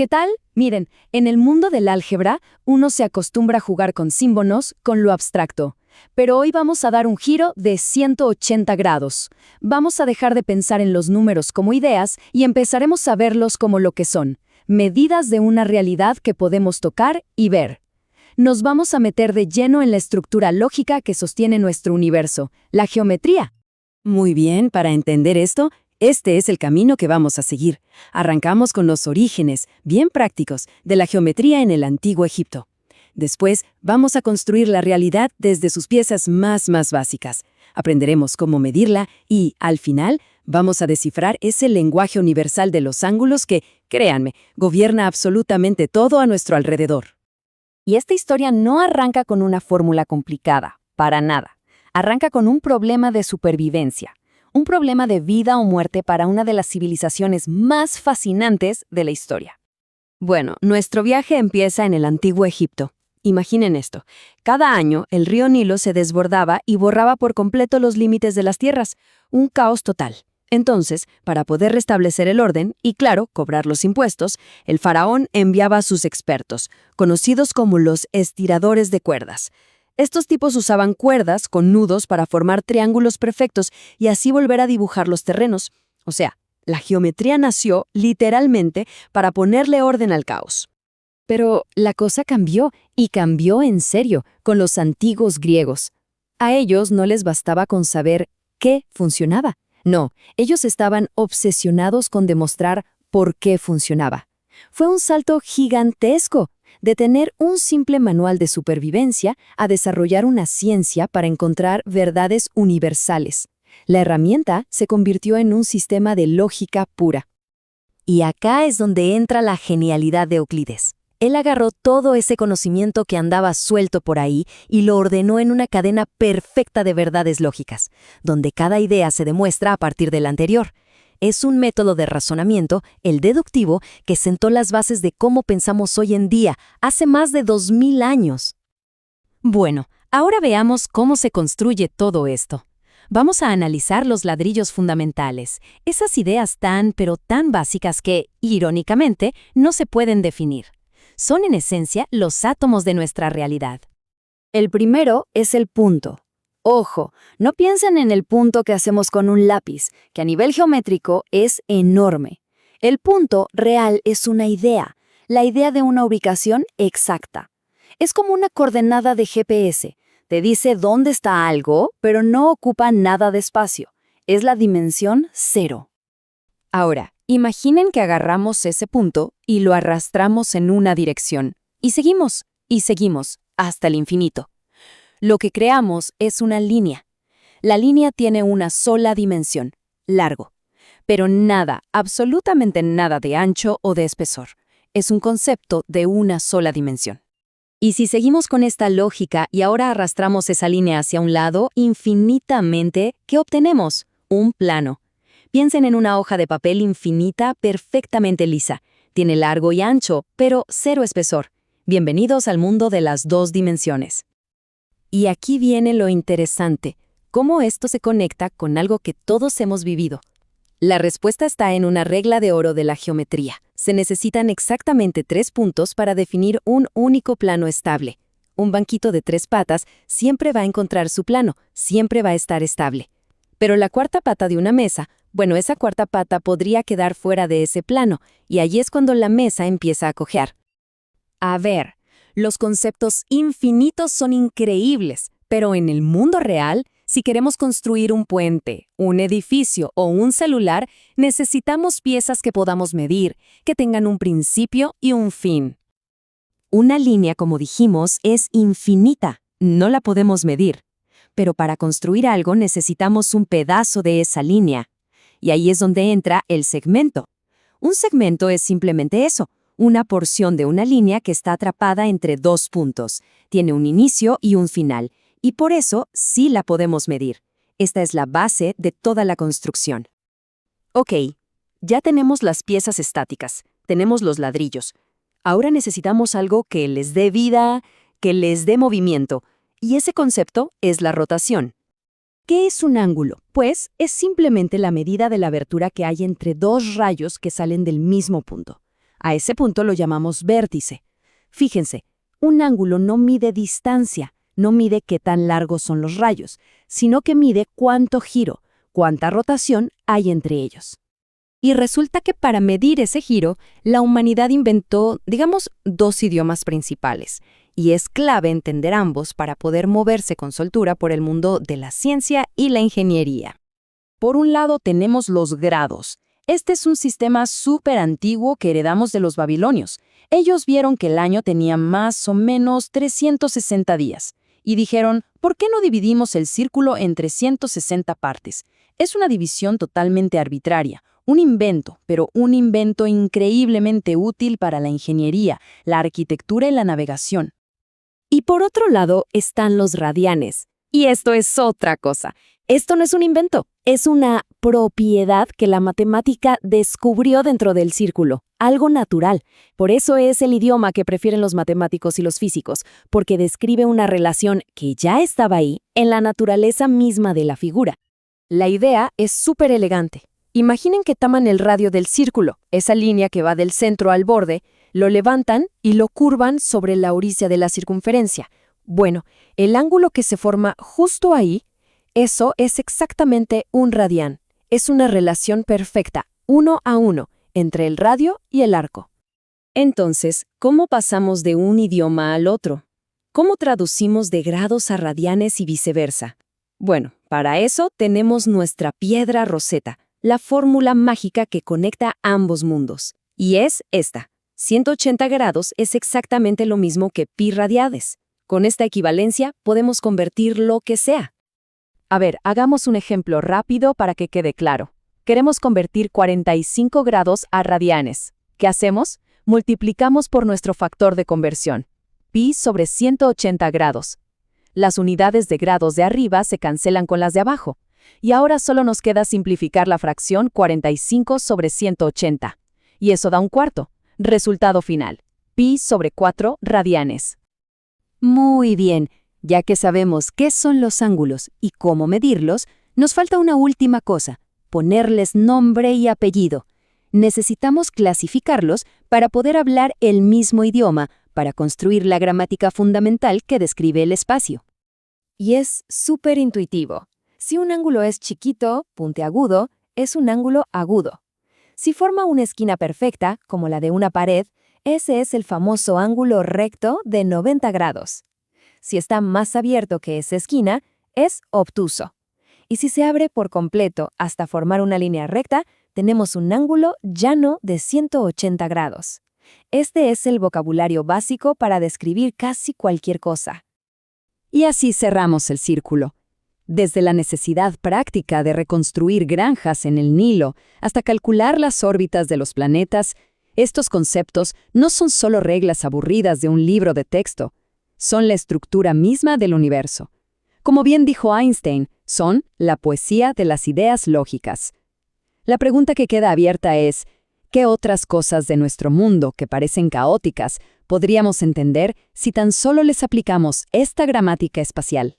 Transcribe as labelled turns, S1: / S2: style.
S1: ¿Qué tal? Miren, en el mundo del álgebra, uno se acostumbra a jugar con símbolos, con lo abstracto. Pero hoy vamos a dar un giro de 180 grados. Vamos a dejar de pensar en los números como ideas y empezaremos a verlos como lo que son, medidas de una realidad que podemos tocar y ver. Nos vamos a meter de lleno en la estructura lógica que sostiene nuestro universo, la geometría.
S2: Muy bien, para entender esto, este es el camino que vamos a seguir. Arrancamos con los orígenes, bien prácticos, de la geometría en el Antiguo Egipto. Después, vamos a construir la realidad desde sus piezas más básicas. Aprenderemos cómo medirla y, al final, vamos a descifrar ese lenguaje universal de los ángulos que, créanme, gobierna absolutamente todo a nuestro alrededor.
S1: Y esta historia no arranca con una fórmula complicada, para nada. Arranca con un problema de supervivencia. Un problema de vida o muerte para una de las civilizaciones más fascinantes de la historia. Bueno, nuestro viaje empieza en el Antiguo Egipto. Imaginen esto. Cada año, el río Nilo se desbordaba y borraba por completo los límites de las tierras. Un caos total. Entonces, para poder restablecer el orden y, claro, cobrar los impuestos, el faraón enviaba a sus expertos, conocidos como los estiradores de cuerdas. Estos tipos usaban cuerdas con nudos para formar triángulos perfectos y así volver a dibujar los terrenos. O sea, la geometría nació, literalmente, para ponerle orden al caos. Pero la cosa cambió, y cambió en serio, con los antiguos griegos. A ellos no les bastaba con saber qué funcionaba. No, ellos estaban obsesionados con demostrar por qué funcionaba. Fue un salto gigantesco, de tener un simple manual de supervivencia a desarrollar una ciencia para encontrar verdades universales. La herramienta se convirtió en un sistema de lógica pura. Y acá es donde entra la genialidad de Euclides. Él agarró todo ese conocimiento que andaba suelto por ahí y lo ordenó en una cadena perfecta de verdades lógicas, donde cada idea se demuestra a partir de la anterior. Es un método de razonamiento, el deductivo, que sentó las bases de cómo pensamos hoy en día, hace más de 2000 años. Bueno, ahora veamos cómo se construye todo esto. Vamos a analizar los ladrillos fundamentales, esas ideas pero tan básicas que, irónicamente, no se pueden definir. Son en esencia los átomos de nuestra realidad. El primero es el punto. Ojo, no piensen en el punto que hacemos con un lápiz, que a nivel geométrico es enorme. El punto real es una idea, la idea de una ubicación exacta. Es como una coordenada de GPS. Te dice dónde está algo, pero no ocupa nada de espacio. Es la dimensión 0. Ahora, imaginen que agarramos ese punto y lo arrastramos en una dirección. Y seguimos, hasta el infinito. Lo que creamos es una línea. La línea tiene una sola dimensión, largo. Pero nada, absolutamente nada de ancho o de espesor. Es un concepto de una sola dimensión. Y si seguimos con esta lógica y ahora arrastramos esa línea hacia un lado infinitamente, ¿qué obtenemos? Un plano. Piensen en una hoja de papel infinita perfectamente lisa. Tiene largo y ancho, pero cero espesor. Bienvenidos al mundo de las dos dimensiones. Y aquí viene lo interesante, cómo esto se conecta con algo que todos hemos vivido. La respuesta está en una regla de oro de la geometría. Se necesitan exactamente 3 puntos para definir un único plano estable. Un banquito de 3 patas siempre va a encontrar su plano, siempre va a estar estable. Pero la cuarta pata de una mesa, esa cuarta pata podría quedar fuera de ese plano, y allí es cuando la mesa empieza a cojear. A ver, los conceptos infinitos son increíbles, pero en el mundo real, si queremos construir un puente, un edificio o un celular, necesitamos piezas que podamos medir, que tengan un principio y un fin. Una línea, como dijimos, es infinita, no la podemos medir. Pero para construir algo necesitamos un pedazo de esa línea. Y ahí es donde entra el segmento. Un segmento es simplemente eso, una porción de una línea que está atrapada entre 2 puntos. Tiene un inicio y un final, y por eso sí la podemos medir. Esta es la base de toda la construcción. Ok, ya tenemos las piezas estáticas, tenemos los ladrillos. Ahora necesitamos algo que les dé vida, que les dé movimiento, y ese concepto es la rotación. ¿Qué es un ángulo? Pues es simplemente la medida de la abertura que hay entre 2 rayos que salen del mismo punto. A ese punto lo llamamos vértice. Fíjense, un ángulo no mide distancia, no mide qué tan largos son los rayos, sino que mide cuánto giro, cuánta rotación hay entre ellos. Y resulta que para medir ese giro, la humanidad inventó, digamos, dos idiomas principales, y es clave entender ambos para poder moverse con soltura por el mundo de la ciencia y la ingeniería. Por un lado tenemos los grados. Este es un sistema súper antiguo que heredamos de los babilonios. Ellos vieron que el año tenía más o menos 360 días, y dijeron, ¿por qué no dividimos el círculo en 360 partes? Es una división totalmente arbitraria. Un invento, pero un invento increíblemente útil para la ingeniería, la arquitectura y la navegación. Y por otro lado están los radianes. Y esto es otra cosa. Esto no es un invento, es una propiedad que la matemática descubrió dentro del círculo, algo natural. Por eso es el idioma que prefieren los matemáticos y los físicos, porque describe una relación que ya estaba ahí en la naturaleza misma de la figura. La idea es súper elegante. Imaginen que toman el radio del círculo, esa línea que va del centro al borde, lo levantan y lo curvan sobre la orilla de la circunferencia. Bueno, el ángulo que se forma justo ahí, eso es exactamente un radián. Es una relación perfecta, 1 a 1, entre el radio y el arco. Entonces, ¿cómo pasamos de un idioma al otro? ¿Cómo traducimos de grados a radianes y viceversa? Bueno, para eso tenemos nuestra piedra Rosetta, la fórmula mágica que conecta ambos mundos. Y es esta. 180 grados es exactamente lo mismo que pi radiades. Con esta equivalencia podemos convertir lo que sea. A ver, hagamos un ejemplo rápido para que quede claro. Queremos convertir 45 grados a radianes. ¿Qué hacemos? Multiplicamos por nuestro factor de conversión. Pi sobre 180 grados. Las unidades de grados de arriba se cancelan con las de abajo. Y ahora solo nos queda simplificar la fracción 45 sobre 180. Y eso da un cuarto. Resultado final. Pi sobre 4 radianes. Muy bien. Ya que sabemos qué son los ángulos y cómo medirlos, nos falta una última cosa, ponerles nombre y apellido. Necesitamos clasificarlos para poder hablar el mismo idioma, para construir la gramática fundamental que describe el espacio. Y es súper intuitivo. Si un ángulo es chiquito, puntiagudo, es un ángulo agudo. Si forma una esquina perfecta, como la de una pared, ese es el famoso ángulo recto de 90 grados. Si está más abierto que esa esquina, es obtuso. Y si se abre por completo hasta formar una línea recta, tenemos un ángulo llano de 180 grados. Este es el vocabulario básico para describir casi cualquier cosa. Y así cerramos el círculo. Desde la necesidad práctica de reconstruir granjas en el Nilo hasta calcular las órbitas de los planetas, estos conceptos no son solo reglas aburridas de un libro de texto. Son la estructura misma del universo. Como bien dijo Einstein, son la poesía de las ideas lógicas. La pregunta que queda abierta es, ¿qué otras cosas de nuestro mundo que parecen caóticas podríamos entender si tan solo les aplicamos esta gramática espacial?